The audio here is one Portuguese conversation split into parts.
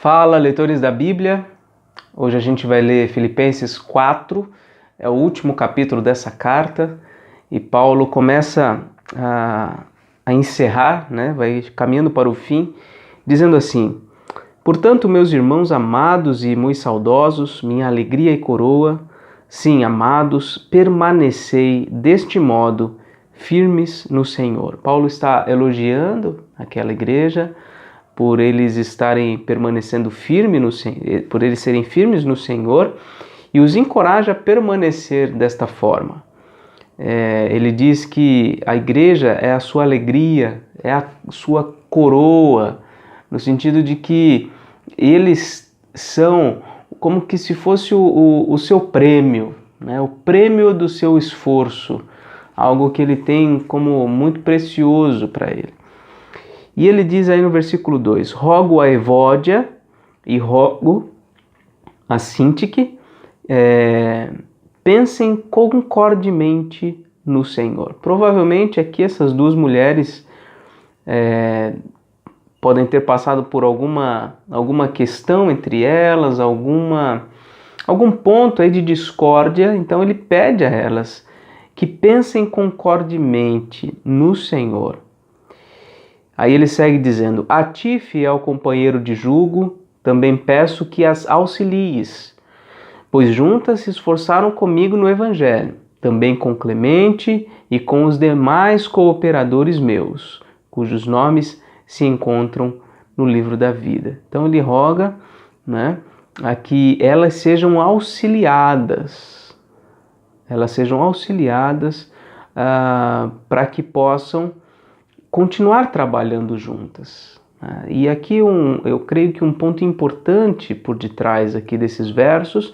Fala, leitores da Bíblia. Hoje a gente vai ler Filipenses 4, é o último capítulo dessa carta, e Paulo começa a encerrar, vai caminhando para o fim, dizendo assim: portanto, meus irmãos amados e muito saudosos, minha alegria e coroa, sim, amados, permanecei deste modo, firmes no Senhor. Paulo está elogiando aquela igreja, por eles estarem permanecendo firmes por eles serem firmes no Senhor, e os encoraja a permanecer desta forma. Ele diz que a igreja é a sua alegria, é a sua coroa, no sentido de que eles são como que se fosse o seu prêmio, o prêmio do seu esforço, algo que ele tem como muito precioso para ele. E ele diz aí no versículo 2, rogo a Evódia e rogo a Sintique, pensem concordemente no Senhor. Provavelmente aqui essas duas mulheres podem ter passado por alguma questão entre elas, algum ponto aí de discórdia, então ele pede a elas que pensem concordemente no Senhor. Aí ele segue dizendo, a ti, fiel companheiro de jugo, também peço que as auxilies, pois juntas se esforçaram comigo no Evangelho, também com Clemente e com os demais cooperadores meus, cujos nomes se encontram no livro da vida. Então ele roga a que elas sejam auxiliadas, para que possam continuar trabalhando juntas. E aqui eu creio que um ponto importante por detrás aqui desses versos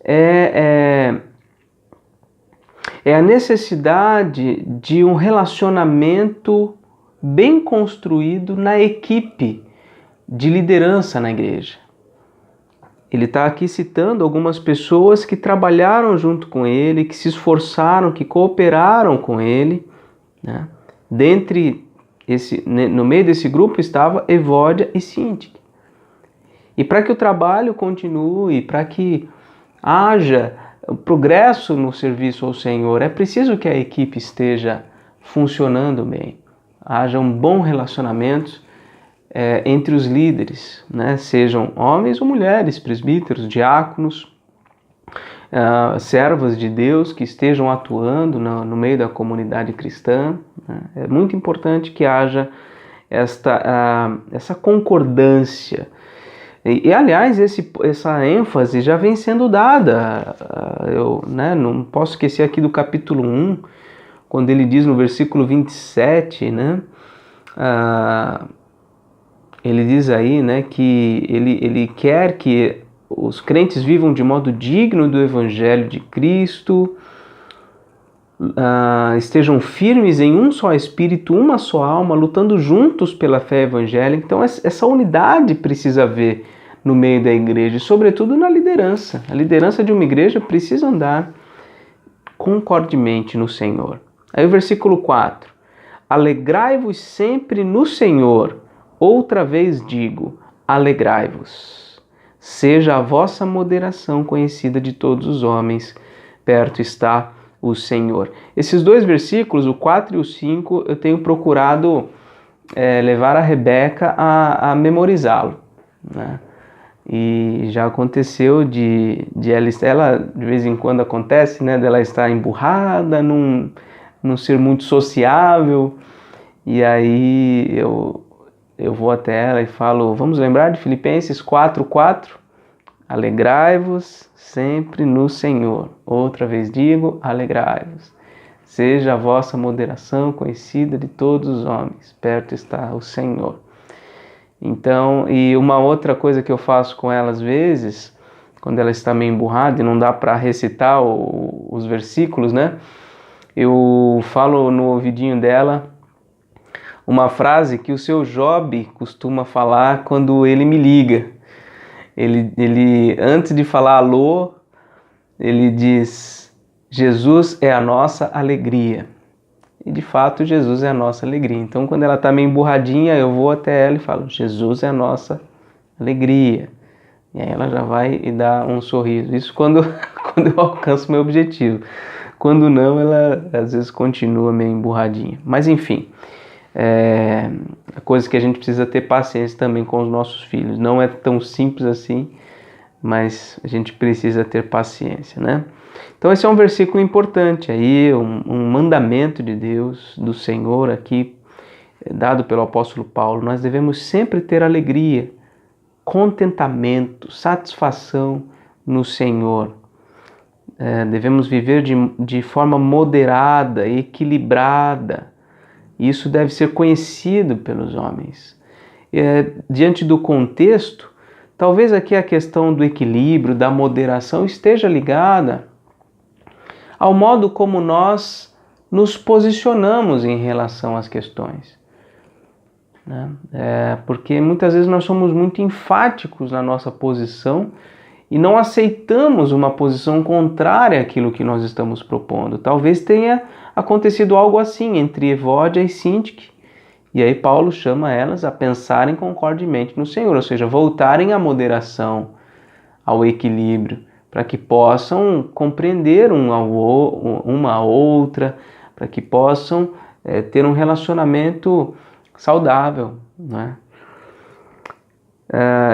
é a necessidade de um relacionamento bem construído na equipe de liderança na igreja. Ele está aqui citando algumas pessoas que trabalharam junto com ele, que se esforçaram, que cooperaram com ele, no meio desse grupo estava Evódia e Sintique. E para que o trabalho continue, para que haja progresso no serviço ao Senhor, é preciso que a equipe esteja funcionando bem. Haja um bom relacionamento entre os líderes, sejam homens ou mulheres, presbíteros, diáconos, servas de Deus que estejam atuando no meio da comunidade cristã. É muito importante que haja essa concordância. E aliás, essa ênfase já vem sendo dada. Eu não posso esquecer aqui do capítulo 1, quando ele diz no versículo 27, ele diz aí que ele quer que os crentes vivam de modo digno do Evangelho de Cristo, estejam firmes em um só espírito, uma só alma, lutando juntos pela fé evangélica. Então essa unidade precisa haver no meio da igreja, e sobretudo na liderança. A liderança de uma igreja precisa andar concordemente no Senhor. Aí o versículo 4, alegrai-vos sempre no Senhor, outra vez digo, alegrai-vos. Seja a vossa moderação conhecida de todos os homens, perto está o Senhor. Esses dois versículos, o 4 e o 5, eu tenho procurado levar a Rebeca a memorizá-lo. E já aconteceu de ela, de vez em quando acontece, dela estar emburrada, não ser muito sociável, e aí eu vou até ela e falo, vamos lembrar de Filipenses 4:4? Alegrai-vos sempre no Senhor. Outra vez digo, alegrai-vos. Seja a vossa moderação conhecida de todos os homens. Perto está o Senhor. Então, e uma outra coisa que eu faço com ela às vezes, quando ela está meio emburrada e não dá para recitar os versículos, eu falo no ouvidinho dela uma frase que o seu Job costuma falar quando ele me liga. Ele antes de falar alô, ele diz, Jesus é a nossa alegria. E de fato Jesus é a nossa alegria. Então quando ela está meio emburradinha, eu vou até ela e falo, Jesus é a nossa alegria. E aí ela já vai e dá um sorriso. Isso quando eu alcanço meu objetivo. Quando não, ela às vezes continua meio emburradinha. Mas enfim, é coisa que a gente precisa ter paciência também com os nossos filhos. Não é tão simples assim, mas a gente precisa ter paciência, né? Então esse é um versículo importante aí, um mandamento de Deus, do Senhor aqui, dado pelo apóstolo Paulo. Nós devemos sempre ter alegria, contentamento, satisfação no Senhor. Devemos viver de forma moderada, equilibrada. Isso deve ser conhecido pelos homens. Diante do contexto, talvez aqui a questão do equilíbrio, da moderação esteja ligada ao modo como nós nos posicionamos em relação às questões. Porque muitas vezes nós somos muito enfáticos na nossa posição e não aceitamos uma posição contrária àquilo que nós estamos propondo. Talvez tenha acontecido algo assim entre Evódia e Sintique, e aí Paulo chama elas a pensarem concordemente no Senhor, ou seja, voltarem à moderação, ao equilíbrio, para que possam compreender uma a outra, para que possam ter um relacionamento saudável, né?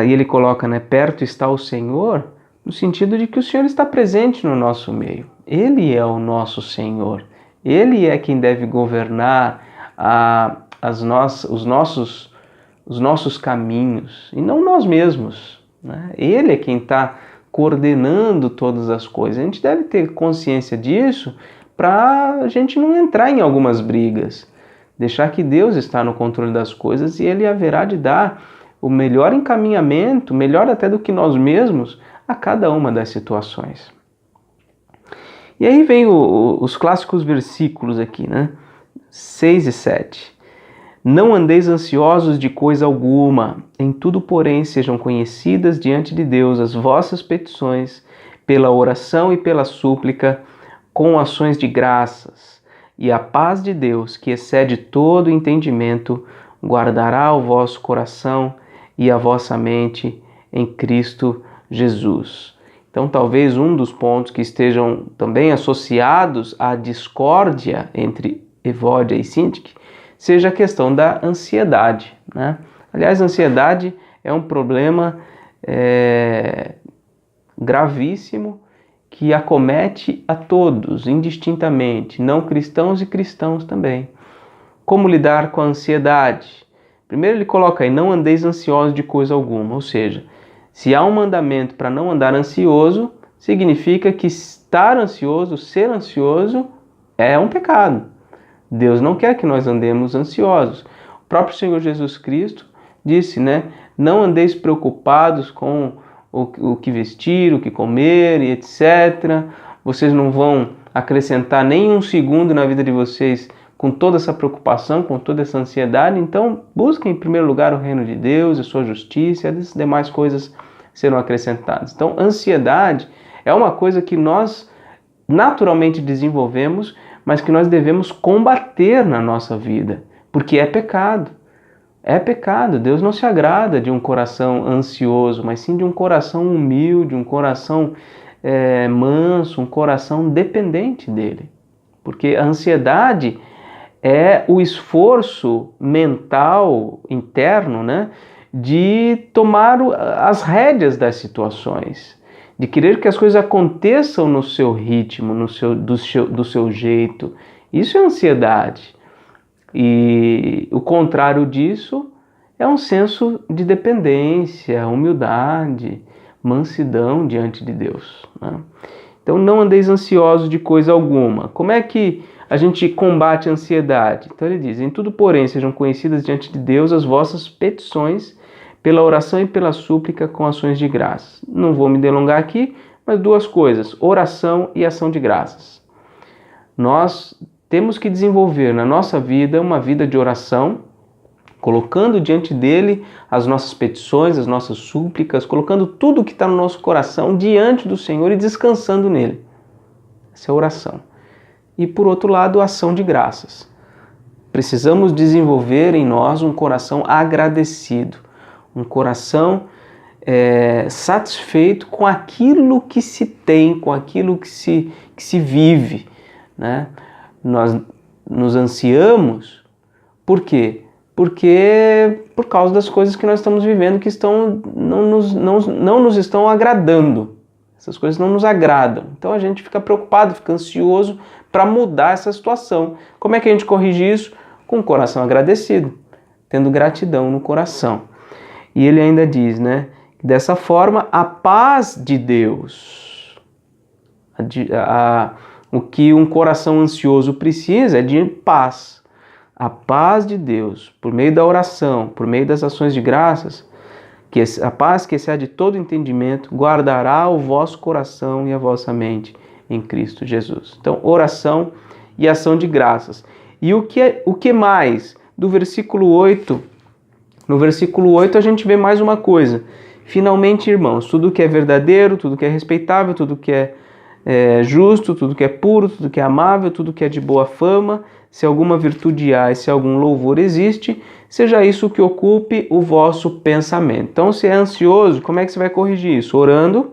E ele coloca, né, perto está o Senhor, no sentido de que o Senhor está presente no nosso meio. Ele é o nosso Senhor. Ele é quem deve governar os nossos caminhos, e não nós mesmos, né? Ele é quem está coordenando todas as coisas. A gente deve ter consciência disso para a gente não entrar em algumas brigas. Deixar que Deus está no controle das coisas e Ele haverá de dar o melhor encaminhamento, melhor até do que nós mesmos, a cada uma das situações. E aí vem os clássicos versículos aqui, né? 6 e 7. Não andeis ansiosos de coisa alguma, em tudo, porém, sejam conhecidas diante de Deus as vossas petições, pela oração e pela súplica, com ações de graças. E a paz de Deus, que excede todo entendimento, guardará o vosso coração e a vossa mente em Cristo Jesus. Então, talvez um dos pontos que estejam também associados à discórdia entre Evódia e Sintique seja a questão da ansiedade, né? Aliás, a ansiedade é um problema gravíssimo que acomete a todos, indistintamente, não cristãos e cristãos também. Como lidar com a ansiedade? Primeiro ele coloca aí, não andeis ansiosos de coisa alguma, ou seja, se há um mandamento para não andar ansioso, significa que estar ansioso, ser ansioso, é um pecado. Deus não quer que nós andemos ansiosos. O próprio Senhor Jesus Cristo disse, né? Não andeis preocupados com o que vestir, o que comer e etc. Vocês não vão acrescentar nem um segundo na vida de vocês com toda essa preocupação, com toda essa ansiedade. Então, busquem em primeiro lugar o reino de Deus, a sua justiça, e as demais coisas serão acrescentadas. Então, ansiedade é uma coisa que nós naturalmente desenvolvemos, mas que nós devemos combater na nossa vida, porque é pecado. É pecado. Deus não se agrada de um coração ansioso, mas sim de um coração humilde, um coração manso, um coração dependente dele. Porque a ansiedade é o esforço mental interno, né, de tomar as rédeas das situações, de querer que as coisas aconteçam no seu ritmo, do seu jeito. Isso é ansiedade. E o contrário disso é um senso de dependência, humildade, mansidão diante de Deus, né? Então, não andeis ansiosos de coisa alguma. Como é que a gente combate a ansiedade? Então ele diz, em tudo, porém, sejam conhecidas diante de Deus as vossas petições, pela oração e pela súplica com ações de graças. Não vou me delongar aqui, mas duas coisas, oração e ação de graças. Nós temos que desenvolver na nossa vida uma vida de oração, colocando diante dele as nossas petições, as nossas súplicas, colocando tudo que está no nosso coração diante do Senhor e descansando nele. Essa é a oração. E por outro lado, a ação de graças. Precisamos desenvolver em nós um coração agradecido, um coração satisfeito com aquilo que se tem, com aquilo que se vive, né? Nós nos ansiamos, por quê? Porque por causa das coisas que nós estamos vivendo que não nos estão agradando. Essas coisas não nos agradam. Então a gente fica preocupado, fica ansioso para mudar essa situação. Como é que a gente corrige isso? Com o coração agradecido, tendo gratidão no coração. E ele ainda diz, né? Dessa forma, a paz de Deus, o que um coração ansioso precisa é de paz. A paz de Deus, por meio da oração, por meio das ações de graças, que a paz que excede todo entendimento, guardará o vosso coração e a vossa mente em Cristo Jesus. Então, oração e ação de graças. E o que mais? Do versículo 8, no versículo 8 a gente vê mais uma coisa. Finalmente, irmãos, tudo que é verdadeiro, tudo que é respeitável, tudo que é justo, tudo que é puro, tudo que é amável, tudo que é de boa fama, se alguma virtude há e se algum louvor existe, seja isso que ocupe o vosso pensamento. Então, se é ansioso, como é que você vai corrigir isso? Orando,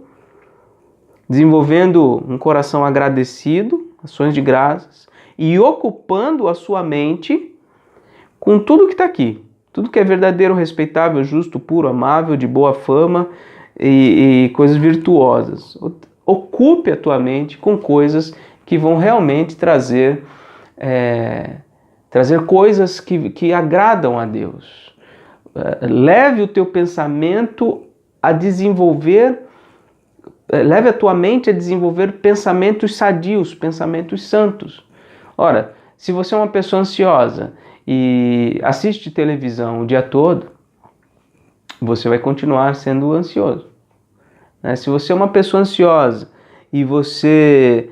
desenvolvendo um coração agradecido, ações de graças, e ocupando a sua mente com tudo que está aqui. Tudo que é verdadeiro, respeitável, justo, puro, amável, de boa fama e coisas virtuosas. Ocupe a tua mente com coisas que vão realmente trazer coisas que agradam a Deus. Leve o teu pensamento a desenvolver, leve a tua mente a desenvolver pensamentos sadios, pensamentos santos. Ora, se você é uma pessoa ansiosa e assiste televisão o dia todo, você vai continuar sendo ansioso. Se você é uma pessoa ansiosa e você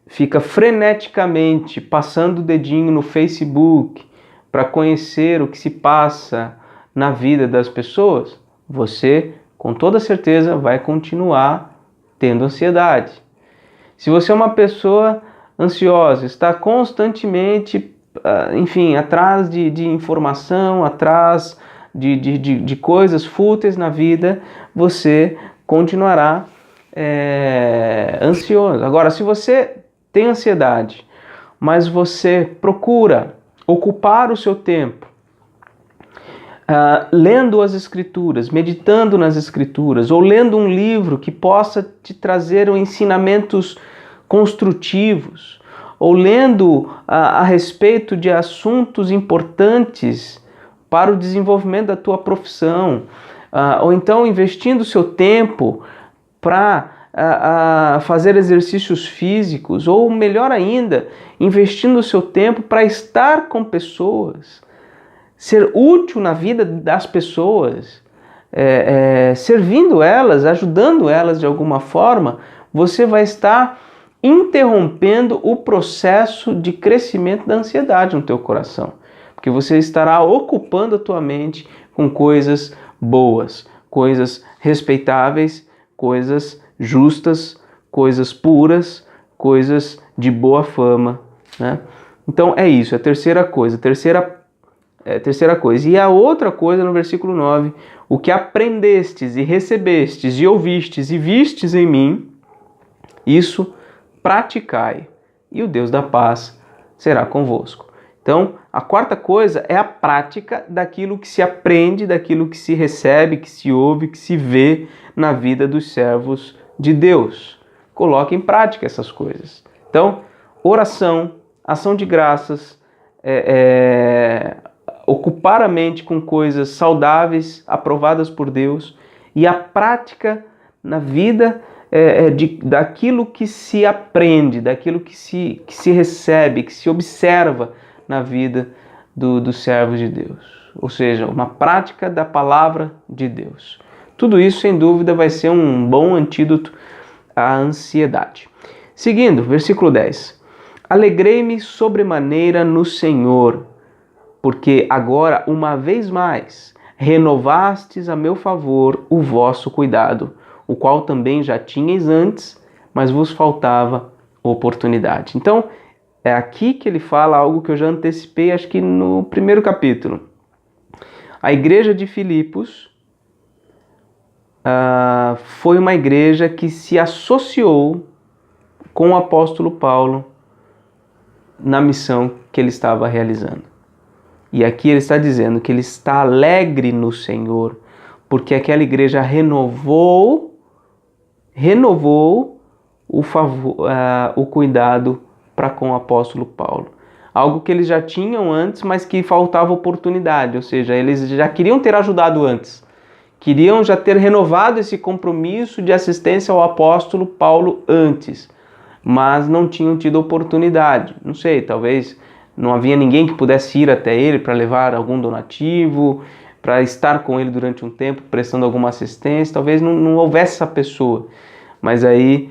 fica freneticamente passando o dedinho no Facebook para conhecer o que se passa na vida das pessoas, você, com toda certeza, vai continuar tendo ansiedade. Se você é uma pessoa ansiosa, está constantemente, atrás de informação, atrás de coisas fúteis na vida, você continuará ansioso. Agora, se você tem ansiedade, mas você procura ocupar o seu tempo lendo as Escrituras, meditando nas Escrituras, ou lendo um livro que possa te trazer ensinamentos construtivos, ou lendo a respeito de assuntos importantes para o desenvolvimento da tua profissão, ou então investindo o seu tempo para fazer exercícios físicos, ou melhor ainda, investindo o seu tempo para estar com pessoas, ser útil na vida das pessoas, servindo elas, ajudando elas de alguma forma, você vai estar interrompendo o processo de crescimento da ansiedade no teu coração, porque você estará ocupando a tua mente com coisas boas, coisas respeitáveis, coisas justas, coisas puras, coisas de boa fama, né? Então é isso, a terceira coisa. E a outra coisa no versículo 9, o que aprendestes e recebestes e ouvistes e vistes em mim, isso praticai, e o Deus da paz será convosco. Então, a quarta coisa é a prática daquilo que se aprende, daquilo que se recebe, que se ouve, que se vê na vida dos servos de Deus. Coloque em prática essas coisas. Então, oração, ação de graças, ocupar a mente com coisas saudáveis, aprovadas por Deus, e a prática na vida daquilo que se aprende, daquilo que se recebe, que se observa na vida dos servos de Deus. Ou seja, uma prática da palavra de Deus. Tudo isso, sem dúvida, vai ser um bom antídoto à ansiedade. Seguindo, versículo 10. Alegrei-me sobremaneira no Senhor, porque agora, uma vez mais, renovastes a meu favor o vosso cuidado, o qual também já tinhais antes, mas vos faltava oportunidade. Então, é aqui que ele fala algo que eu já antecipei, acho que no primeiro capítulo. A igreja de Filipos foi uma igreja que se associou com o apóstolo Paulo na missão que ele estava realizando. E aqui ele está dizendo que ele está alegre no Senhor, porque aquela igreja renovou o cuidado para com o apóstolo Paulo. Algo que eles já tinham antes, mas que faltava oportunidade, ou seja, eles já queriam ter ajudado antes. Queriam já ter renovado esse compromisso de assistência ao apóstolo Paulo antes, mas não tinham tido oportunidade. Não sei, talvez não havia ninguém que pudesse ir até ele para levar algum donativo, para estar com ele durante um tempo, prestando alguma assistência. Talvez não houvesse essa pessoa. Mas aí,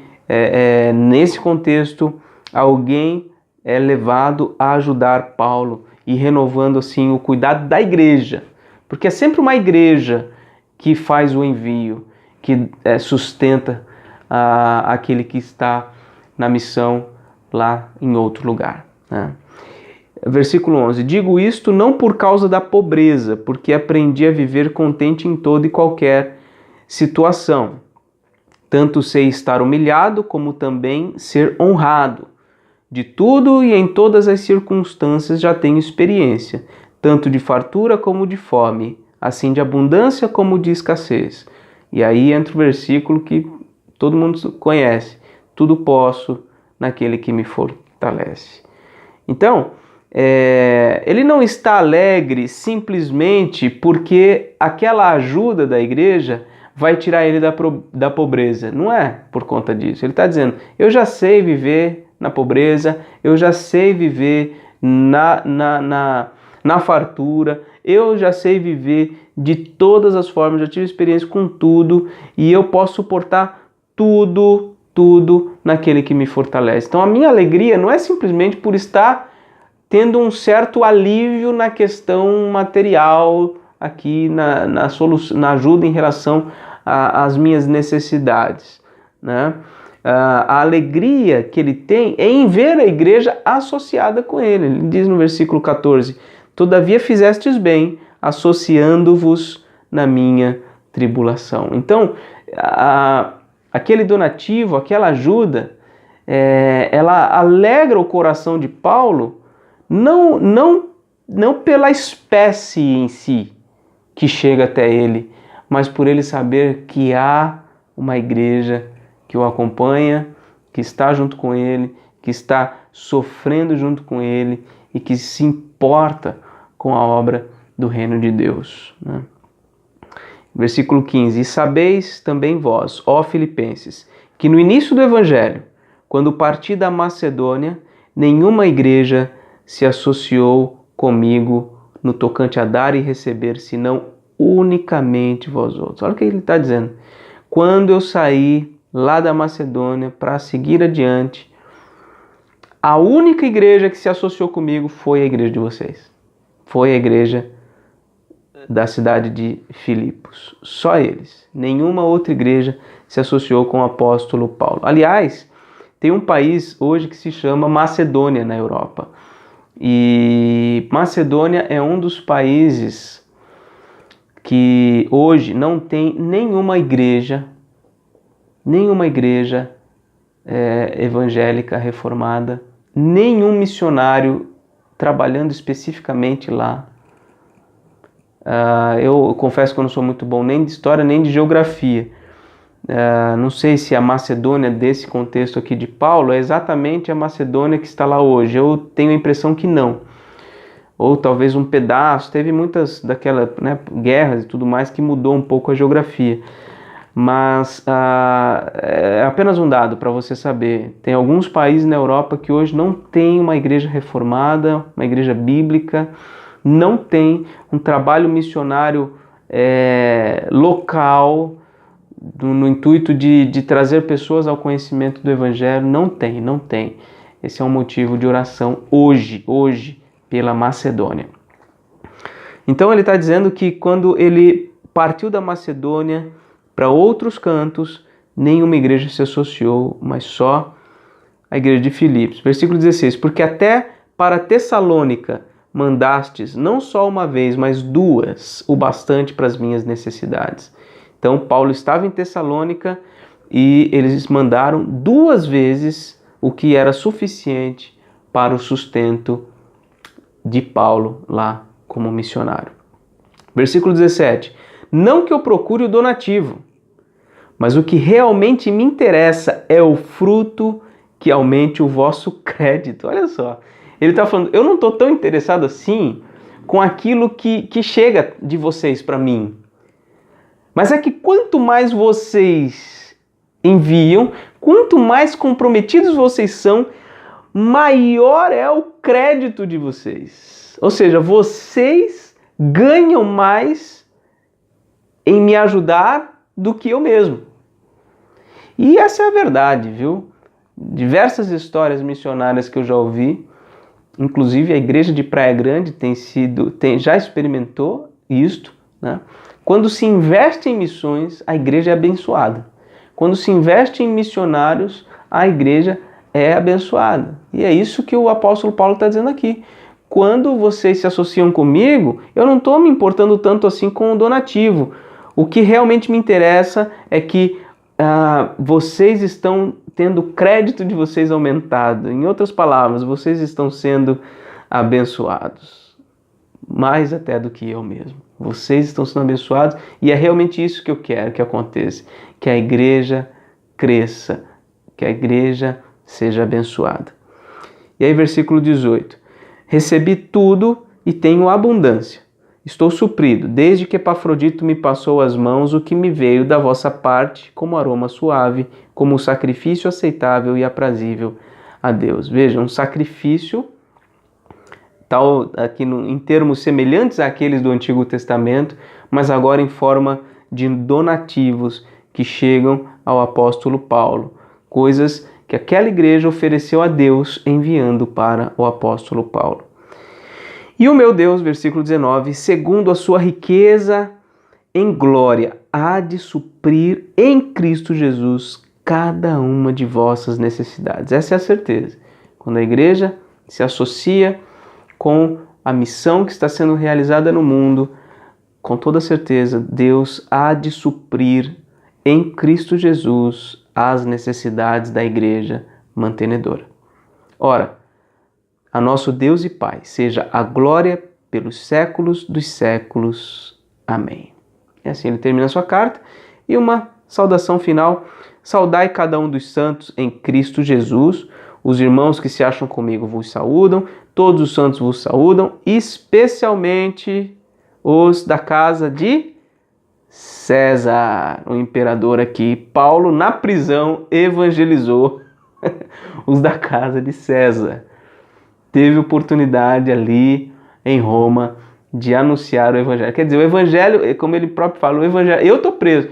nesse contexto, alguém é levado a ajudar Paulo e renovando assim o cuidado da igreja. Porque é sempre uma igreja que faz o envio, que sustenta aquele que está na missão lá em outro lugar, né? Versículo 11. Digo isto não por causa da pobreza, porque aprendi a viver contente em toda e qualquer situação. Tanto sei estar humilhado, como também ser honrado. De tudo e em todas as circunstâncias já tenho experiência, tanto de fartura como de fome, assim de abundância como de escassez. E aí entra o versículo que todo mundo conhece. Tudo posso naquele que me fortalece. Então, ele não está alegre simplesmente porque aquela ajuda da igreja vai tirar ele da pobreza. Não é por conta disso. Ele está dizendo, eu já sei viver na pobreza, eu já sei viver na fartura, eu já sei viver de todas as formas, já tive experiência com tudo e eu posso suportar tudo naquele que me fortalece. Então a minha alegria não é simplesmente por estar tendo um certo alívio na questão material aqui na ajuda em relação às minhas necessidades, né? A alegria que ele tem é em ver a igreja associada com ele. Ele diz no versículo 14, todavia fizestes bem, associando-vos na minha tribulação. Então, aquele donativo, aquela ajuda, ela alegra o coração de Paulo, não pela espécie em si que chega até ele, mas por ele saber que há uma igreja que o acompanha, que está junto com ele, que está sofrendo junto com ele e que se importa com a obra do reino de Deus, né? Versículo 15. E sabeis também vós, ó Filipenses, que no início do Evangelho, quando parti da Macedônia, nenhuma igreja se associou comigo no tocante a dar e receber, senão unicamente vós outros. Olha o que ele está dizendo. Quando eu saí lá da Macedônia para seguir adiante, a única igreja que se associou comigo foi a igreja de vocês. Foi a igreja da cidade de Filipos. Só eles. Nenhuma outra igreja se associou com o apóstolo Paulo. Aliás, tem um país hoje que se chama Macedônia na Europa. E Macedônia é um dos países que hoje não tem nenhuma igreja evangélica reformada, nenhum missionário trabalhando especificamente lá. Eu confesso que eu não sou muito bom nem de história nem de geografia. Não sei se a Macedônia desse contexto aqui de Paulo é exatamente a Macedônia que está lá hoje. Eu tenho a impressão que não. Ou talvez um pedaço. Teve muitas daquelas guerras e tudo mais que mudou um pouco a geografia. Mas é apenas um dado para você saber. Tem alguns países na Europa que hoje não tem uma igreja reformada, uma igreja bíblica, não tem um trabalho missionário local, no intuito de trazer pessoas ao conhecimento do Evangelho. Não tem. Esse é um motivo de oração hoje pela Macedônia. Então ele está dizendo que quando ele partiu da Macedônia para outros cantos, nenhuma igreja se associou, mas só a igreja de Filipos. Versículo 16, porque até para Tessalônica mandastes não só uma vez, mas duas, o bastante para as minhas necessidades. Então Paulo estava em Tessalônica e eles mandaram 2 vezes o que era suficiente para o sustento de Paulo lá como missionário. Versículo 17. Não que eu procure o donativo, mas o que realmente me interessa é o fruto que aumente o vosso crédito. Olha só, ele está falando, eu não estou tão interessado assim com aquilo que chega de vocês para mim. Mas é que quanto mais vocês enviam, quanto mais comprometidos vocês são, maior é o crédito de vocês. Ou seja, vocês ganham mais em me ajudar do que eu mesmo. E essa é a verdade, viu? Diversas histórias missionárias que eu já ouvi, inclusive a igreja de Praia Grande já experimentou isto, né? Quando se investe em missões, a igreja é abençoada. Quando se investe em missionários, a igreja é abençoada. E é isso que o apóstolo Paulo está dizendo aqui. Quando vocês se associam comigo, eu não estou me importando tanto assim com o donativo. O que realmente me interessa é que vocês estão tendo o crédito de vocês aumentado. Em outras palavras, vocês estão sendo abençoados. Mais até do que eu mesmo. Vocês estão sendo abençoados e é realmente isso que eu quero que aconteça. Que a igreja cresça, que a igreja seja abençoada. E aí versículo 18. Recebi tudo e tenho abundância. Estou suprido, desde que Epafrodito me passou às mãos o que me veio da vossa parte, como aroma suave, como sacrifício aceitável e aprazível a Deus. Veja, um sacrifício, tal aqui em termos semelhantes àqueles do Antigo Testamento, mas agora em forma de donativos que chegam ao apóstolo Paulo. Coisas que aquela igreja ofereceu a Deus enviando para o apóstolo Paulo. E o meu Deus, versículo 19, segundo a sua riqueza em glória, há de suprir em Cristo Jesus cada uma de vossas necessidades. Essa é a certeza. Quando a igreja se associa com a missão que está sendo realizada no mundo, com toda certeza, Deus há de suprir em Cristo Jesus as necessidades da igreja mantenedora. Ora, a nosso Deus e Pai seja a glória pelos séculos dos séculos. Amém. E assim ele termina a sua carta. E uma saudação final. Saudai cada um dos santos em Cristo Jesus. Os irmãos que se acham comigo vos saúdam. Todos os santos vos saúdam. Especialmente os da casa de César, o imperador aqui. Paulo, na prisão, evangelizou os da casa de César. Teve oportunidade ali em Roma de anunciar o evangelho. Quer dizer, o evangelho, como ele próprio fala, o evangelho, eu estou preso,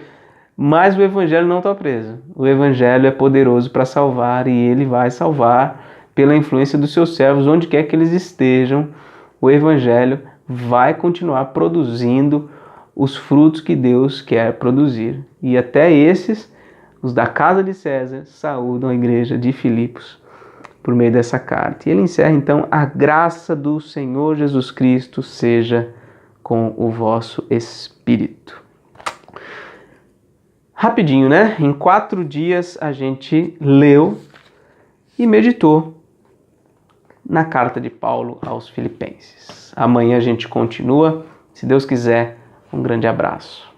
mas o evangelho não está preso. O evangelho é poderoso para salvar e ele vai salvar pela influência dos seus servos, onde quer que eles estejam. O evangelho vai continuar produzindo os frutos que Deus quer produzir. E até esses, os da casa de César, saúdam a igreja de Filipos por meio dessa carta. E ele encerra então: a graça do Senhor Jesus Cristo seja com o vosso espírito. Rapidinho, né? Em 4 dias a gente leu e meditou na carta de Paulo aos Filipenses. Amanhã a gente continua. Se Deus quiser, um grande abraço.